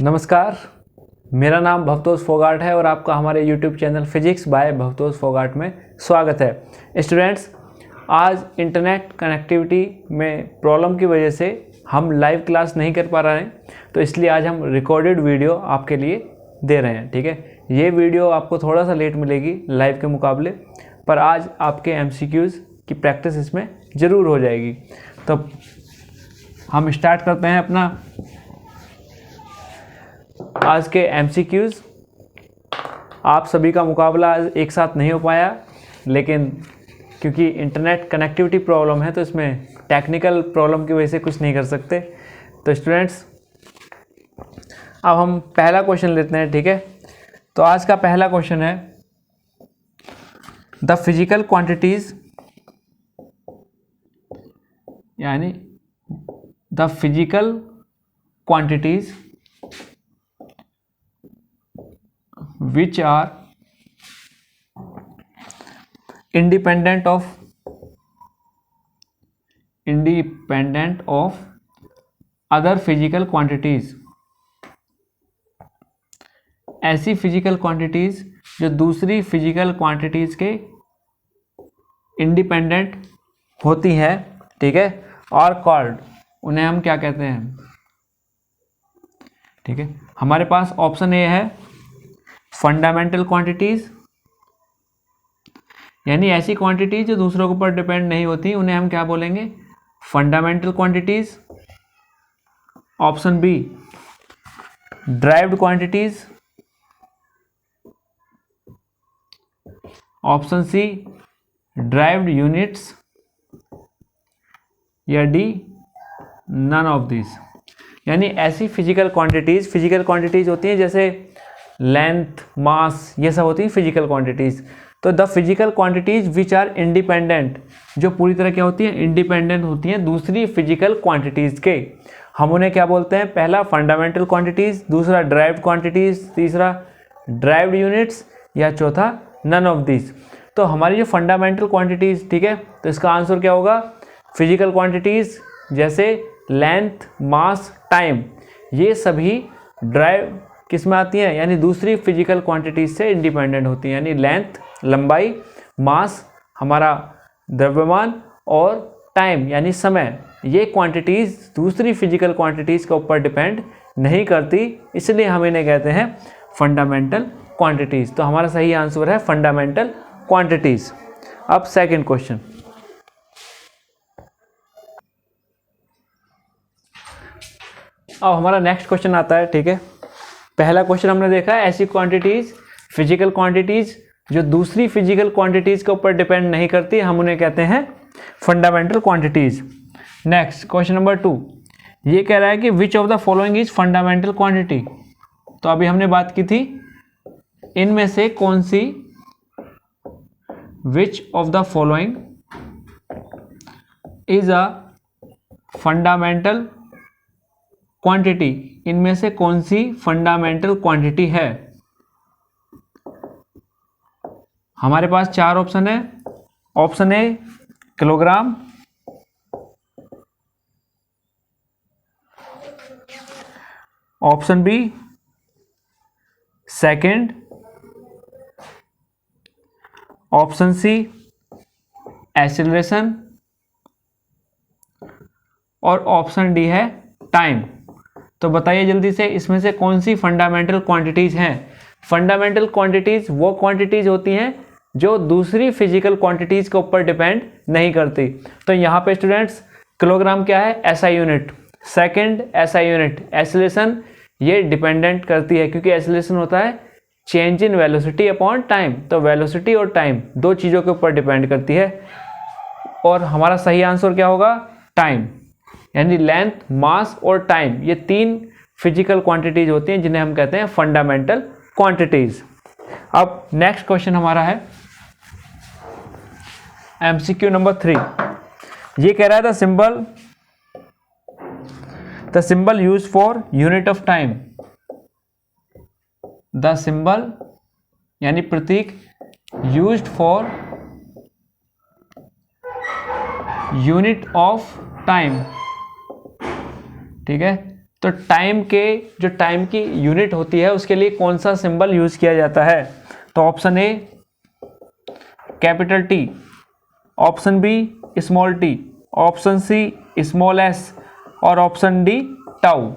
नमस्कार, मेरा नाम भवतोष फोगाट है और आपका हमारे YouTube channel physics by Bhavtosh Phogat में स्वागत है। स्टूडेंट्स, आज इंटरनेट कनेक्टिविटी में प्रॉब्लम की वजह से हम लाइव क्लास नहीं कर पा रहे हैं, तो इसलिए आज हम रिकॉर्डेड वीडियो आपके लिए दे रहे हैं। ठीक है, ये वीडियो आपको थोड़ा सा लेट मिलेगी लाइव के मुकाबले, पर आज आपके MCQs की प्रैक्टिस इसमें ज़रूर हो जाएगी। तो हम स्टार्ट करते हैं अपना आज के MCQs। आप सभी का मुकाबला आज एक साथ नहीं हो पाया, लेकिन क्योंकि इंटरनेट कनेक्टिविटी प्रॉब्लम है तो इसमें टेक्निकल प्रॉब्लम की वजह से कुछ नहीं कर सकते। तो स्टूडेंट्स, अब हम पहला क्वेश्चन लेते हैं। ठीक है, तो आज का पहला क्वेश्चन है, द फिजिकल क्वांटिटीज यानी the physical quantities which are independent of other physical quantities। ऐसी फिजिकल क्वांटिटीज जो दूसरी फिजिकल क्वांटिटीज के इंडिपेंडेंट होती है, ठीक है, और कॉल्ड, उन्हें हम क्या कहते हैं? ठीक है, हमारे पास ऑप्शन ए है फंडामेंटल क्वांटिटीज, यानी ऐसी क्वांटिटीज जो दूसरों के ऊपर डिपेंड नहीं होती, उन्हें हम क्या बोलेंगे? Fundamental quantities. Option B derived quantities. Option C derived units, या डी नन ऑफ दिस। यानी ऐसी फिजिकल क्वांटिटीज होती हैं जैसे लेंथ, मास, ये सब होती हैं फिजिकल क्वांटिटीज। तो the physical quantities which are independent, जो पूरी तरह क्या होती हैं? इंडिपेंडेंट होती हैं दूसरी फिजिकल क्वांटिटीज के, हम उन्हें क्या बोलते हैं? पहला फंडामेंटल क्वांटिटीज, दूसरा ड्राइव्ड क्वांटिटीज, तीसरा ड्राइव्ड यूनिट्स, या चौथा नन ऑफ दिस। तो हमारी जो फंडामेंटल क्वांटिटीज, ठीक है, तो इसका आंसर क्या होगा? फिजिकल क्वांटिटीज जैसे लेंथ, मास, टाइम, ये सभी ड्राइव किस में आती हैं? यानी दूसरी फिजिकल क्वांटिटीज से इंडिपेंडेंट होती हैं। यानी लेंथ, लंबाई, मास हमारा द्रव्यमान, और टाइम यानी समय, ये क्वांटिटीज दूसरी फिजिकल क्वांटिटीज के ऊपर डिपेंड नहीं करती, इसलिए हम इन्हें कहते हैं फंडामेंटल क्वांटिटीज। तो हमारा सही आंसर है फंडामेंटल क्वांटिटीज। अब सेकंड क्वेश्चन, अब हमारा नेक्स्ट क्वेश्चन आता है। ठीक है, पहला क्वेश्चन हमने देखा है ऐसी क्वांटिटीज, फिजिकल क्वांटिटीज जो दूसरी फिजिकल क्वांटिटीज के ऊपर डिपेंड नहीं करती, हम उन्हें कहते हैं fundamental quantities. Next question number 2, ये कह रहा है कि which of the following is fundamental quantity. तो अभी हमने बात की थी, इनमें से कौन सी, which of the following is a fundamental quantity, इनमें से कौन सी फंडामेंटल क्वांटिटी है? हमारे पास 4 ऑप्शन है। Option A kilogram, option B second, option C acceleration, और ऑप्शन डी है टाइम। तो बताइए जल्दी से, इसमें से कौन सी फंडामेंटल क्वांटिटीज हैं? फंडामेंटल क्वांटिटीज वो क्वांटिटीज होती हैं जो दूसरी फिजिकल क्वांटिटीज के ऊपर डिपेंड नहीं करती। तो यहाँ पे स्टूडेंट्स, किलोग्राम क्या है? SI unit. Second SI unit acceleration, ये डिपेंडेंट करती है, क्योंकि एक्सेलरेशन होता है change in velocity upon time. तो वेलोसिटी और टाइम दो चीज़ों के ऊपर डिपेंड करती है। और हमारा सही आंसर क्या होगा? टाइम। यानी लेंथ, मास और टाइम, ये 3 फिजिकल क्वांटिटीज होती हैं जिन्हें हम कहते हैं फंडामेंटल क्वांटिटीज। अब नेक्स्ट क्वेश्चन हमारा है MCQ नंबर 3। ये कह रहा है the symbol use for unit of time. The symbol यानी प्रतीक used for unit of time, ठीक है, तो टाइम की यूनिट होती है उसके लिए कौन सा सिंबल यूज किया जाता है? तो option A capital T, option B small T, option C small S और ऑप्शन डी टाउ।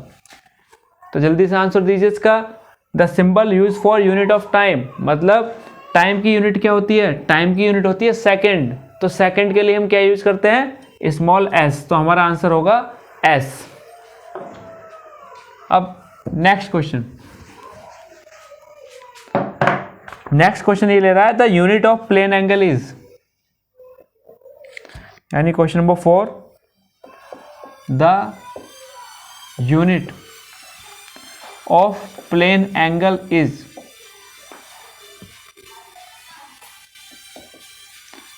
तो जल्दी से आंसर दीजिए इसका। The symbol use for unit of time, मतलब टाइम की यूनिट क्या होती है? टाइम की यूनिट होती है सेकंड। तो सेकंड के लिए हम क्या यूज करते हैं? Small S. तो हमारा आंसर होगा एस। अब नेक्स्ट क्वेश्चन ये ले रहा है the unit of plane angle is, यानी question number 4, the unit of plane angle is.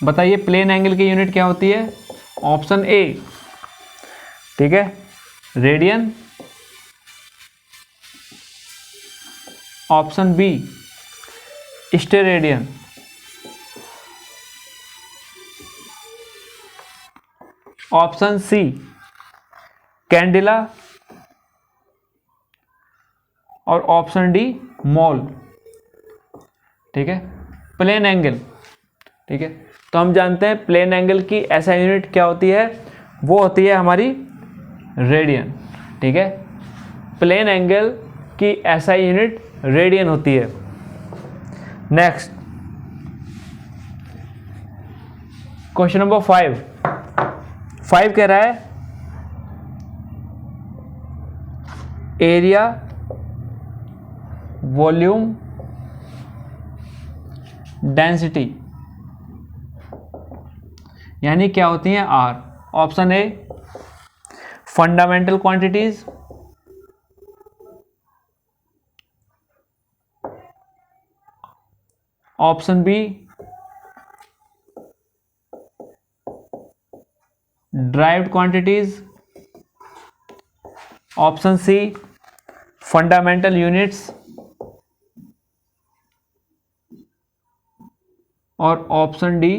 बताइए प्लेन एंगल की यूनिट क्या होती है? ऑप्शन ए, ठीक है, radian, option B steradian, option C candela और ऑप्शन डी मोल। ठीक है, प्लेन एंगल, ठीक है, तो हम जानते हैं प्लेन एंगल की ऐसा यूनिट क्या होती है? वो होती है हमारी रेडियन। ठीक है, प्लेन एंगल की ऐसा यूनिट रेडियन होती है। नेक्स्ट क्वेश्चन नंबर 5 कह रहा है एरिया, वॉल्यूम, डेंसिटी, यानी क्या होती हैं? Are. Option A fundamental quantities, option B derived quantities, option C fundamental units और ऑप्शन डी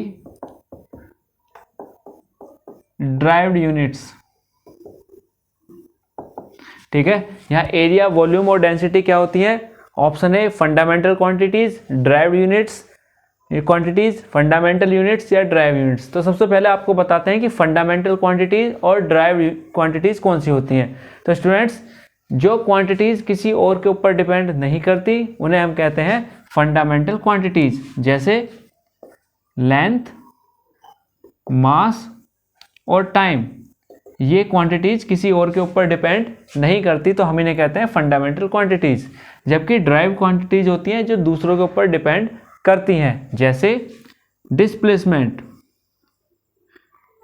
ड्राइव्ड यूनिट्स। ठीक है, यहाँ एरिया, वॉल्यूम और डेंसिटी क्या होती है? Option A fundamental quantities, derived units, quantities, fundamental units या ड्राइव यूनिट्स। तो सबसे पहले आपको बताते हैं कि फंडामेंटल क्वांटिटीज और ड्राइव क्वांटिटीज कौन सी होती हैं। तो स्टूडेंट्स, जो क्वांटिटीज किसी और के ऊपर डिपेंड नहीं करती उन्हें हम कहते हैं फंडामेंटल क्वांटिटीज, जैसे लेंथ, मास और टाइम। ये क्वांटिटीज किसी और के ऊपर डिपेंड नहीं करती, तो हम इन्हें कहते हैं फंडामेंटल क्वांटिटीज। जबकि ड्राइव क्वांटिटीज होती हैं जो दूसरों के ऊपर डिपेंड करती हैं, जैसे डिस्प्लेसमेंट,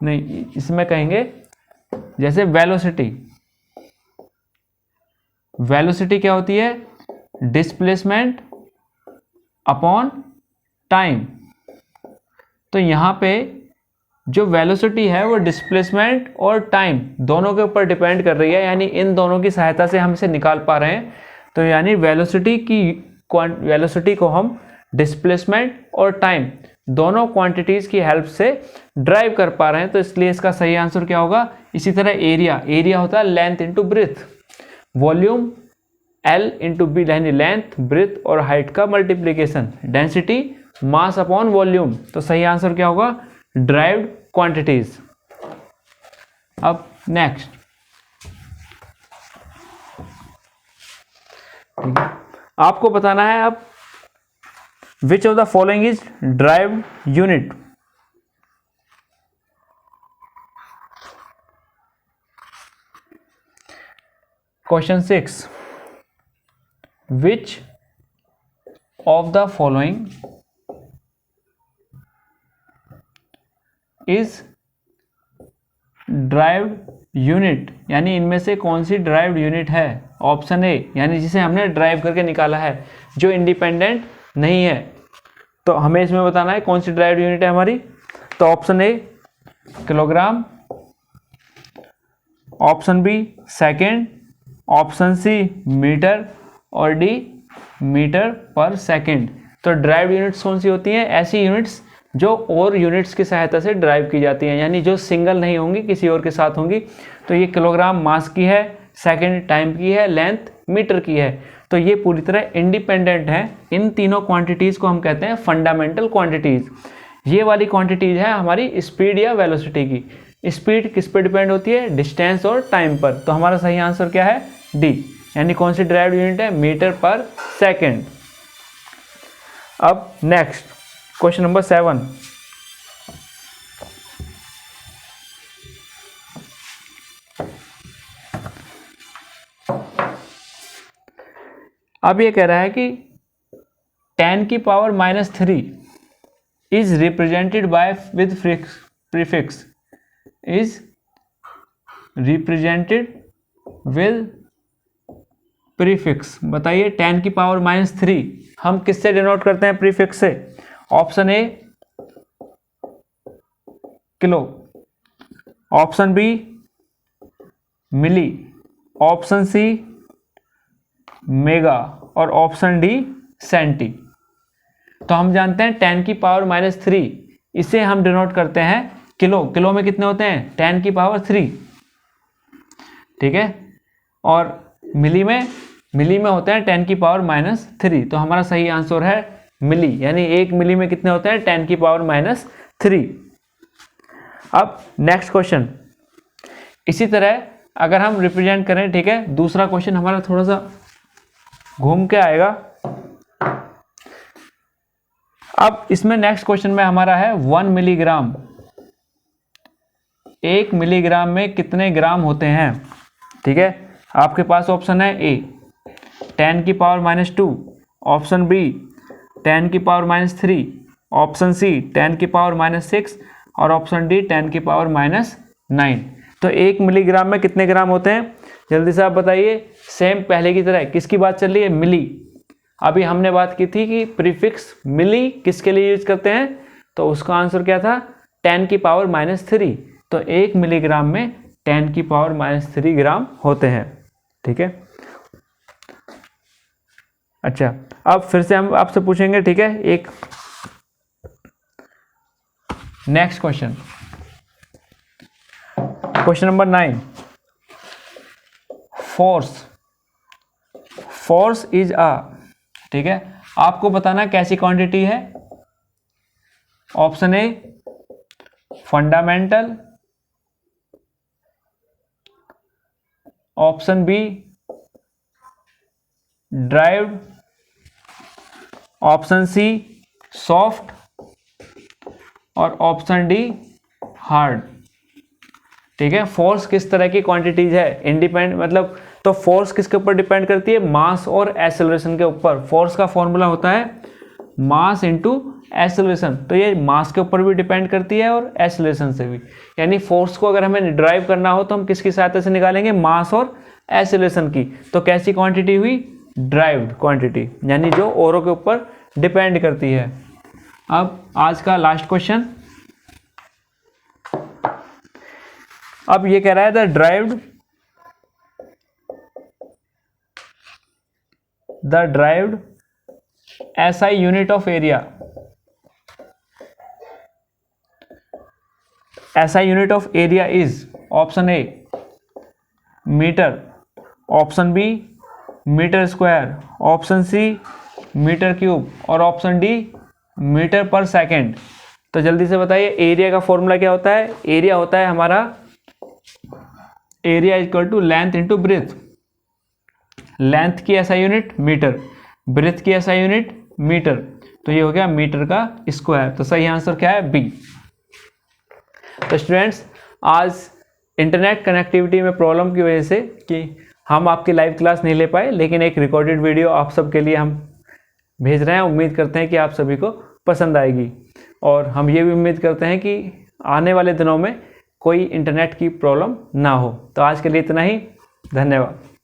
नहीं इसमें कहेंगे जैसे वेलोसिटी। वेलोसिटी क्या होती है? Displacement upon time. तो यहां पे जो वेलोसिटी है वो डिस्प्लेसमेंट और टाइम दोनों के ऊपर डिपेंड कर रही है, यानी इन दोनों की सहायता से हम इसे निकाल पा रहे हैं। तो यानी वेलोसिटी को हम डिस्प्लेसमेंट और टाइम दोनों क्वांटिटीज की हेल्प से ड्राइव कर पा रहे हैं, तो इसलिए इसका सही आंसर क्या होगा? इसी तरह एरिया होता है length into breadth, volume L into B, यानी लेंथ, ब्रेथ और हाइट का multiplication, density mass upon volume. तो सही आंसर क्या होगा? Derived quantities. अब नेक्स्ट, आपको बताना है अब विच of the following is derived unit. Question 6, which of the following is derived unit, यानी इनमें से कौन सी ड्राइव्ड यूनिट है? ऑप्शन ए, यानी जिसे हमने ड्राइव करके निकाला है, जो इंडिपेंडेंट नहीं है। तो हमें इसमें बताना है कौन सी ड्राइव्ड यूनिट है हमारी। तो option A kilogram, option B second, option C metre और डी मीटर पर सेकेंड। तो ड्राइव यूनिट्स कौन सी होती हैं? ऐसी यूनिट्स जो और यूनिट्स की सहायता से ड्राइव की जाती हैं, यानी जो सिंगल नहीं होंगी, किसी और के साथ होंगी। तो ये किलोग्राम मास की है, सेकंड टाइम की है, लेंथ मीटर की है। तो ये पूरी तरह इंडिपेंडेंट है। इन तीनों क्वांटिटीज़ को हम कहते हैं फंडामेंटल क्वांटिटीज़। ये वाली क्वांटिटीज़ है हमारी स्पीड या वेलोसिटी की। स्पीड किस पे डिपेंड होती है? डिस्टेंस और टाइम पर। तो हमारा सही आंसर क्या है? डी, यानी कौन सी डिराइव्ड यूनिट है? Metre per second. अब नेक्स्ट क्वेश्चन नंबर 7। अब ये कह रहा है कि 10 की power -3 is represented by with prefix, is represented with prefix. बताइए 10 की पावर -3 हम किससे डिनोट करते हैं? प्रीफिक्स से। Option A kilo, option B milli, option C mega और ऑप्शन डी सेंटी। तो हम जानते हैं 10 की पावर -3 इसे हम डिनोट करते हैं किलो। किलो में कितने होते हैं? 10 की पावर 3, ठीक है। और मिली में होते हैं 10 की पावर -3। तो हमारा सही आंसर है मिली, यानी 1 मिली में कितने होते हैं? 10 की पावर -3। अब नेक्स्ट क्वेश्चन इसी तरह अगर हम रिप्रेजेंट करें, ठीक है। दूसरा क्वेश्चन हमारा थोड़ा सा घूम के आएगा। अब इसमें नेक्स्ट क्वेश्चन में हमारा है 1 मिलीग्राम। 1 मिलीग्राम में कितने ग्राम होते हैं? ठीक है, आपके पास ऑप्शन है ए 10 की पावर -2, ऑप्शन बी 10 की पावर -3, ऑप्शन सी 10 की पावर -6 और ऑप्शन डी 10 की पावर -9। तो 1 मिलीग्राम में कितने ग्राम होते हैं? जल्दी से आप बताइए। सेम पहले की तरह किसकी बात चल रही है? मिली। अभी हमने बात की थी कि प्रीफिक्स मिली किसके लिए यूज करते हैं, तो उसका आंसर क्या था? 10 की पावर -3। तो 1 मिलीग्राम में 10 की पावर -3 ग्राम होते हैं, ठीक है। अच्छा, अब फिर से हम आपसे पूछेंगे, ठीक है, एक next question, question number 9। Force is a, ठीक है, आपको बताना कैसी क्वांटिटी है। Option A fundamental, option B derived, option C soft और ऑप्शन डी हार्ड, ठीक है। फोर्स किस तरह की क्वांटिटीज है? इंडिपेंडेंट मतलब, तो फोर्स किसके ऊपर डिपेंड करती है? मास और एक्सेलरेशन के ऊपर। फोर्स का फॉर्मूला होता है मास इनटू एक्सेलरेशन। तो ये मास के ऊपर भी डिपेंड करती है और एक्सेलरेशन से भी। यानी फोर्स को अगर हमें ड्राइव करना हो तो हम किसकी सहायता से निकालेंगे? मास और एक्सेलरेशन की। तो कैसी क्वांटिटी हुई? ड्राइव्ड क्वांटिटी, यानी जो औरों के ऊपर डिपेंड करती है। अब आज का लास्ट क्वेश्चन, अब ये कह रहा है the derived SI unit of area, SI unit of area is, option A metre, option B metre square, option C metre cube और option D metre per second. तो जल्दी से बताइए एरिया का फॉर्मूला क्या होता है? एरिया होता है हमारा area equal to length into breadth. Length की SI यूनिट मीटर, ब्रेथ की SI यूनिट मीटर, तो ये हो गया मीटर का स्क्वायर। तो सही आंसर क्या है? बी। तो स्टूडेंट्स, आज इंटरनेट कनेक्टिविटी में प्रॉब्लम की वजह से कि हम आपकी लाइव क्लास नहीं ले पाए, लेकिन एक रिकॉर्डेड वीडियो आप सबके लिए हम भेज रहे हैं। उम्मीद करते हैं कि आप सभी को पसंद आएगी और हम ये भी उम्मीद करते हैं कि आने वाले दिनों में कोई इंटरनेट की प्रॉब्लम ना हो। तो आज के लिए इतना ही, धन्यवाद।